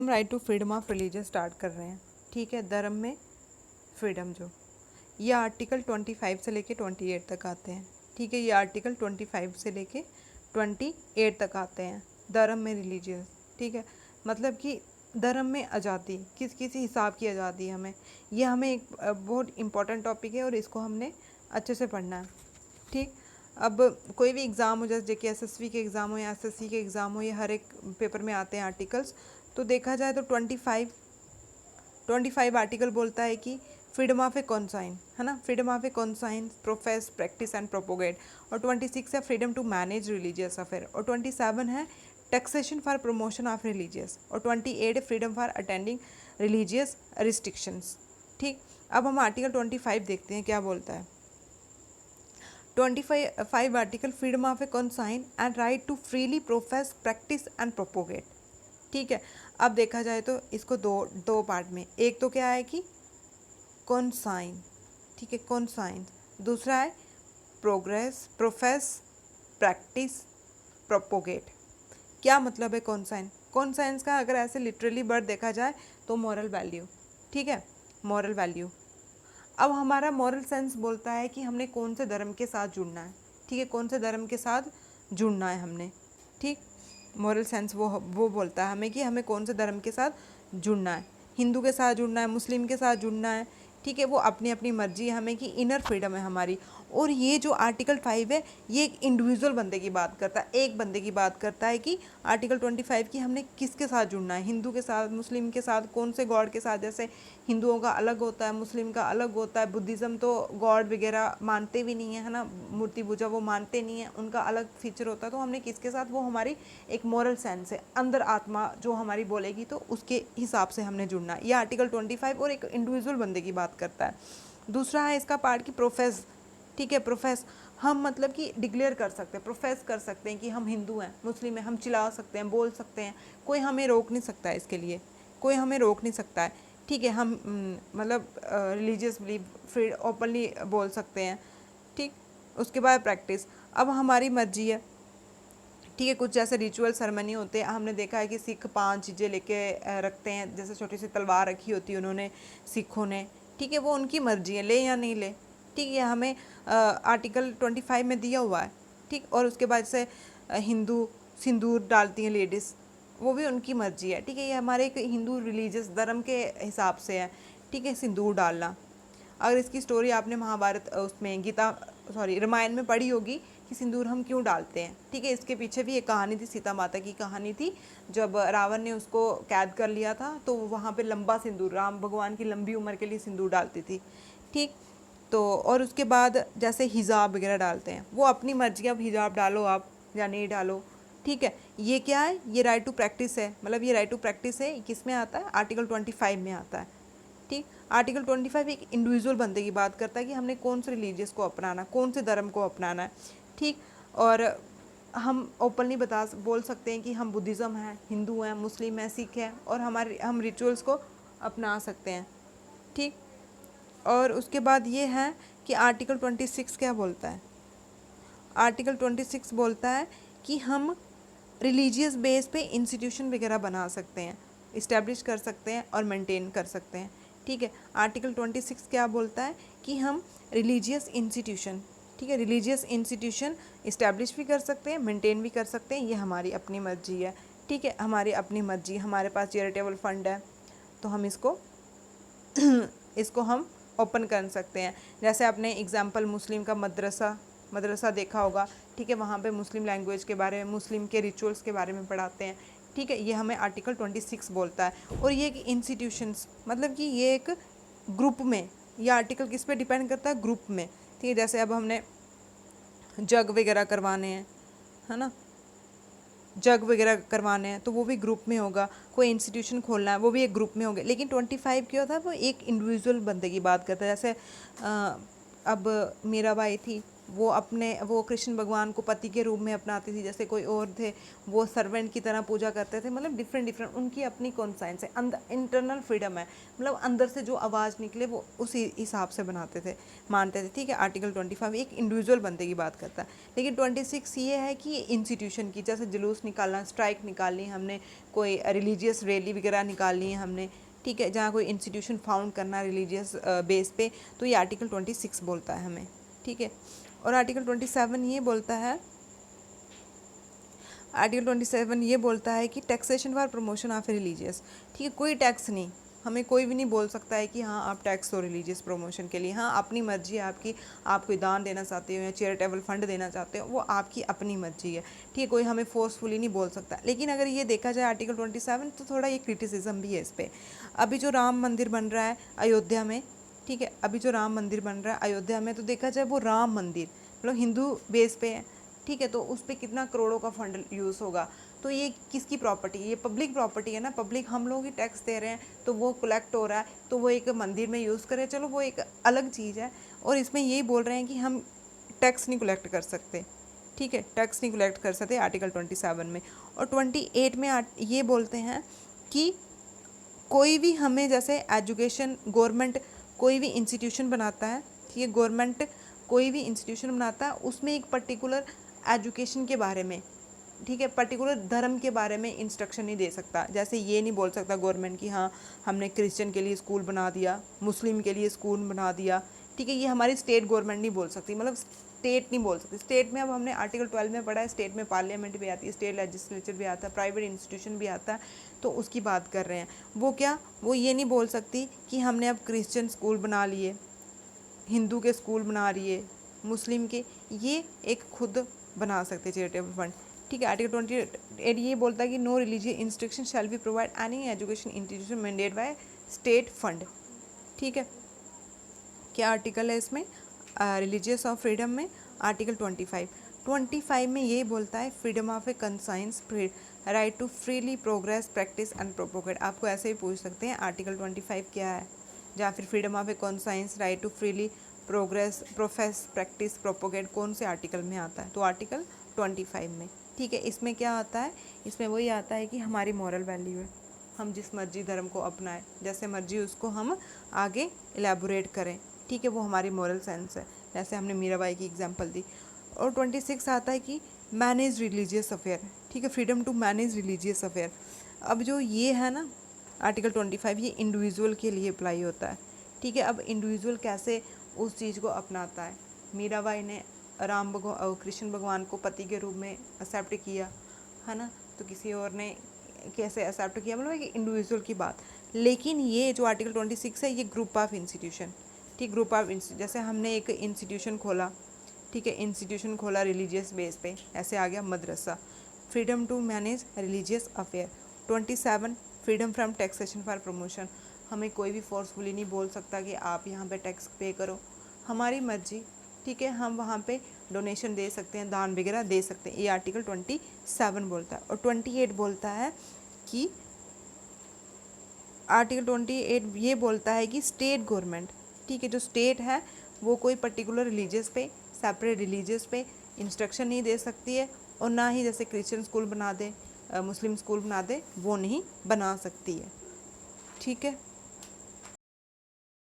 हम right to freedom of religion start कर रहे हैं। ठीक है, धर्म में फ्रीडम जो ये आर्टिकल 25 से लेके 28 तक आते हैं। ठीक है, ये आर्टिकल 25 से लेके 28 तक आते हैं धर्म में रिलीजियस। ठीक है, मतलब कि धर्म में आज़ादी, किसी हिसाब की आज़ादी हमें, ये हमें एक बहुत इम्पोर्टेंट टॉपिक है और इसको हमने अच्छे से पढ़ना है। ठीक, अब कोई भी एग्ज़ाम हो, जैसे JKSSV के एग्ज़ाम हो या SSC के एग्ज़ाम हो, ये हर एक पेपर में आते हैं आर्टिकल्स। तो देखा जाए तो 25 आर्टिकल बोलता है कि फ्रीडम ऑफ ए कॉन्साइन, है ना, freedom of a conscience, profess, practice and propagate. और 26 है freedom to manage religious affair. और 27 है taxation for promotion of religious. और 28 है freedom for attending religious restrictions. ठीक, अब हम आर्टिकल 25 देखते हैं क्या बोलता है। 25 article freedom of a conscience and right to freely profess, practice and propagate. ठीक है, अब देखा जाए तो इसको दो पार्ट में, एक तो क्या है कि कॉन्साइन, ठीक है, कॉन्साइन। दूसरा है प्रोफेस, प्रैक्टिस, प्रोपोगेट। क्या मतलब है कॉन्साइन? कॉन्साइंस का अगर ऐसे लिटरली वर्ड देखा जाए तो मॉरल वैल्यू। ठीक है, मॉरल वैल्यू। अब हमारा मॉरल सेंस बोलता है कि हमने कौन से धर्म के साथ जुड़ना है। ठीक है, कौन से धर्म के साथ जुड़ना है हमने। ठीक, मॉरल सेंस वो बोलता है हमें कि हमें कौन से धर्म के साथ जुड़ना है। हिंदू के साथ जुड़ना है, मुस्लिम के साथ जुड़ना है। ठीक है, वो अपनी अपनी मर्जी है हमें, कि इनर फ्रीडम है हमारी। और ये जो आर्टिकल 5 है ये एक इंडिविजुअल बंदे की बात करता है, एक बंदे की बात करता है कि आर्टिकल 25 की हमने किसके साथ जुड़ना है, हिंदू के साथ, मुस्लिम के साथ, कौन से गॉड के साथ। जैसे हिंदुओं का अलग होता है, मुस्लिम का अलग होता है, बुद्धिज़्म तो गॉड वगैरह मानते भी नहीं है ना, मूर्ति पूजा वो मानते नहीं है, उनका अलग फीचर होता है। तो हमने किसके साथ, वो हमारी एक मॉरल सेंस है, अंदर आत्मा जो हमारी बोलेगी तो उसके हिसाब से हमने जुड़ना है। ये आर्टिकल 25 और एक इंडिविजुअल बंदे की बात करता है। दूसरा है इसका पार्ट की प्रोफेस। ठीक है, प्रोफेस, हम मतलब कि डिक्लेयर कर सकते हैं, प्रोफेस कर सकते हैं कि हम हिंदू हैं, मुस्लिम हैं, हम चिल्ला सकते हैं, बोल सकते हैं, कोई हमें रोक नहीं सकता है, इसके लिए कोई हमें रोक नहीं सकता है। ठीक है, हम मतलब रिलीजियस बिलीफ फिर ओपनली बोल सकते हैं। ठीक, उसके बाद प्रैक्टिस, अब हमारी मर्जी है। ठीक है, कुछ जैसे रिचुअल सेरेमनी होते हैं, हमने देखा है कि सिख 5 चीज़ें लेके रखते हैं, जैसे छोटी सी तलवार रखी होती है उन्होंने, सिखों ने। ठीक है, वो उनकी मर्जी है, ले या नहीं ले। ठीक है, हमें आर्टिकल 25 में दिया हुआ है। ठीक, और उसके बाद से हिंदू सिंदूर डालती हैं लेडीज़, वो भी उनकी मर्जी है। ठीक है, ये हमारे एक हिंदू रिलीजियस धर्म के हिसाब से है। ठीक है, सिंदूर डालना। अगर इसकी स्टोरी आपने महाभारत उसमें गीता सॉरी रामायण में पढ़ी होगी कि सिंदूर हम क्यों डालते हैं। ठीक है, इसके पीछे भी एक कहानी थी, सीता माता की कहानी थी। जब रावण ने उसको कैद कर लिया था तो वहाँ पे लंबा सिंदूर, राम भगवान की लंबी उम्र के लिए सिंदूर डालती थी। ठीक, तो और उसके बाद जैसे हिजाब वगैरह डालते हैं, वो अपनी मर्जी, अब हिजाब डालो आप या नहीं डालो। ठीक है, ये क्या है, ये राइट टू प्रैक्टिस है, मतलब ये राइट टू प्रैक्टिस है, किस में आता है, आर्टिकल 25 में आता है। ठीक, आर्टिकल 25 एक इंडिविजुअल बंदे की बात करता है कि हमने कौन से रिलीजियस को अपनाना, कौन से धर्म को अपनाना है। ठीक, और हम ओपनली बोल सकते हैं कि हम बुद्धिज़्म हैं, हिंदू हैं, मुस्लिम हैं, सिख हैं, और हम रिचुअल्स को अपना सकते हैं। ठीक, और उसके बाद ये है कि आर्टिकल 26 क्या बोलता है। आर्टिकल 26 बोलता है कि हम रिलीजियस बेस पे इंस्टीट्यूशन वगैरह बना सकते हैं, इस्टेब्लिश कर सकते हैं और मेंटेन कर सकते हैं। ठीक है, आर्टिकल 26 क्या बोलता है कि हम रिलीजियस इंस्टीट्यूशन, ठीक है, रिलीजियस इंस्टीट्यूशन इस्टेब्लिश भी कर सकते हैं, मेंटेन भी कर सकते हैं, ये हमारी अपनी मर्जी है। ठीक है, हमारी अपनी मर्जी, हमारे पास चैरिटेबल फंड है तो हम इसको हम ओपन कर सकते हैं। जैसे आपने एग्जांपल मुस्लिम का मदरसा देखा होगा। ठीक है, वहाँ पे मुस्लिम लैंग्वेज के बारे में, मुस्लिम के रिचुअल्स के बारे में पढ़ाते हैं। ठीक है, ये हमें आर्टिकल 26 बोलता है। और ये एक इंस्टीट्यूशंस, मतलब कि ये एक ग्रुप में, ये आर्टिकल किस पे डिपेंड करता है, ग्रुप में। ठीक है, जैसे अब हमने जग वगैरह करवाने हैं, है ना, जग वगैरह करवाने हैं तो वो भी ग्रुप में होगा। कोई इंस्टीट्यूशन खोलना है वो भी एक ग्रुप में होगा। लेकिन 25 क्या होता है, वो एक इंडिविजुअल बंदे की बात करता है। जैसे अब मीरा बाई थी, वो कृष्ण भगवान को पति के रूप में अपनाती थी, जैसे कोई और थे वो सर्वेंट की तरह पूजा करते थे। मतलब डिफरेंट डिफरेंट उनकी अपनी कॉन्साइंस है, अंदर इंटरनल फ्रीडम है, मतलब अंदर से जो आवाज़ निकले वो उसी हिसाब से बनाते थे, मानते थे। ठीक है, आर्टिकल 25 एक इंडिविजुअल बंदे की बात करता है। लेकिन 26 ये है कि इंस्टीट्यूशन की, जैसे जुलूस निकालना, स्ट्राइक निकालनी हमने, कोई रिलीजियस रैली वगैरह निकालनी है हमने, ठीक है, जहाँ कोई इंस्टीट्यूशन फाउंड करना रिलीजियस बेस पे, तो ये आर्टिकल 26 बोलता है हमें। ठीक है, और आर्टिकल 27 ये बोलता है, आर्टिकल 27 ये बोलता है कि taxation for promotion of religious. ठीक है, कोई टैक्स नहीं, हमें कोई भी नहीं बोल सकता है कि हाँ आप टैक्स हो रिलीजियस प्रमोशन के लिए। हाँ, अपनी मर्जी है आपकी, आप कोई दान देना चाहते हो या चैरिटेबल फंड देना चाहते हो, वो आपकी अपनी मर्जी है। ठीक है, कोई हमें फोर्सफुली नहीं बोल सकता। लेकिन अगर ये देखा जाए आर्टिकल 27 तो थोड़ा ये क्रिटिसिज्म भी है इस पर। अभी जो राम मंदिर बन रहा है अयोध्या में, ठीक है, अभी जो राम मंदिर बन रहा है अयोध्या में, तो देखा जाए वो राम मंदिर मतलब हिंदू बेस पे है। ठीक है, तो उस पर कितना करोड़ों का फंड यूज़ होगा, तो ये किसकी प्रॉपर्टी, ये पब्लिक प्रॉपर्टी है ना, पब्लिक, हम लोग ही टैक्स दे रहे हैं, तो वो कलेक्ट हो रहा है, तो वो एक मंदिर में यूज़ करें, चलो वो एक अलग चीज़ है। और इसमें यही बोल रहे हैं कि हम टैक्स नहीं कलेक्ट कर सकते। ठीक है, टैक्स नहीं कलेक्ट कर सकते आर्टिकल 27 में। और 28 में ये बोलते हैं कि कोई भी हमें, जैसे एजुकेशन, गवर्नमेंट कोई भी इंस्टीट्यूशन बनाता है, ठीक है, गवर्नमेंट कोई भी इंस्टीट्यूशन बनाता है, उसमें एक पर्टिकुलर एजुकेशन के बारे में, ठीक है, पर्टिकुलर धर्म के बारे में इंस्ट्रक्शन नहीं दे सकता। जैसे ये नहीं बोल सकता गवर्नमेंट कि हाँ हमने क्रिश्चियन के लिए स्कूल बना दिया, मुस्लिम के लिए स्कूल बना दिया। ठीक है, ये हमारी स्टेट गवर्नमेंट नहीं बोल सकती, मतलब स्टेट नहीं बोल सकती। स्टेट में अब हमने आर्टिकल 12 में पढ़ा है, स्टेट में पार्लियामेंट भी आती है, स्टेट लेजिस्लेचर भी आता है, प्राइवेट इंस्टीट्यूशन भी आता है, तो उसकी बात कर रहे हैं। वो क्या, वो ये नहीं बोल सकती कि हमने अब क्रिश्चियन स्कूल बना लिए, हिंदू के स्कूल बना रही है, मुस्लिम के, ये एक खुद बना सकते चैरिटेबल फंड। ठीक है, आर्टिकल 28 ये बोलता है कि no religious instruction shall be provide any education institution mandate by state fund. ठीक है, क्या आर्टिकल है इसमें, रिलीजियस ऑफ फ्रीडम में आर्टिकल 25 में ये बोलता है freedom of a conscience, right to freely progress, practice and propagate. आपको ऐसे ही पूछ सकते हैं आर्टिकल 25 क्या है, या फिर freedom of a conscience, right to freely progress, profess, practice, propagate कौन से आर्टिकल में आता है, तो आर्टिकल 25 में। ठीक है, इसमें क्या आता है, इसमें वही आता है कि हमारी मॉरल वैल्यू है, हम जिस मर्जी धर्म को अपनाएं, जैसे मर्जी उसको हम आगे एलेबोरेट करें। ठीक है, वो हमारी मॉरल सेंस है, जैसे हमने मीराबाई की एग्जांपल दी। और 26 आता है कि मैनेज रिलीजियस अफेयर। ठीक है, freedom to manage religious affair. अब जो ये है ना आर्टिकल 25, ये इंडिविजुअल के लिए अप्लाई होता है। ठीक है, अब इंडिविजुअल कैसे उस चीज़ को अपनाता है, मीराबाई ने कृष्ण भगवान को पति के रूप में एक्सेप्ट किया है ना, तो किसी और ने कैसे एक्सेप्ट किया, मतलब एक इंडिविजुअल की बात। लेकिन ये जो आर्टिकल 26 है ये ग्रुप ऑफ इंस्टीट्यूशन, ठीक, ग्रुप ऑफ जैसे हमने एक इंस्टीट्यूशन खोला, ठीक है, इंस्टीट्यूशन खोला रिलीजियस बेस पे, ऐसे आ गया मदरसा, freedom to manage religious affair. 27 freedom from taxation for promotion, हमें कोई भी फोर्सफुली नहीं बोल सकता कि आप यहाँ पे टैक्स पे करो, हमारी मर्जी। ठीक है, हम वहाँ पे डोनेशन दे सकते हैं, दान वगैरह दे सकते हैं, ये आर्टिकल 27 बोलता है। और 28 बोलता है कि आर्टिकल 28 ये बोलता है कि स्टेट गवर्नमेंट, ठीक है, जो स्टेट है वो कोई पर्टिकुलर रिलीजियस पे, सेपरेट रिलीजियस पे इंस्ट्रक्शन नहीं दे सकती है, और ना ही जैसे क्रिश्चियन स्कूल बना दे, मुस्लिम स्कूल बना दे, वो नहीं बना सकती है। ठीक है।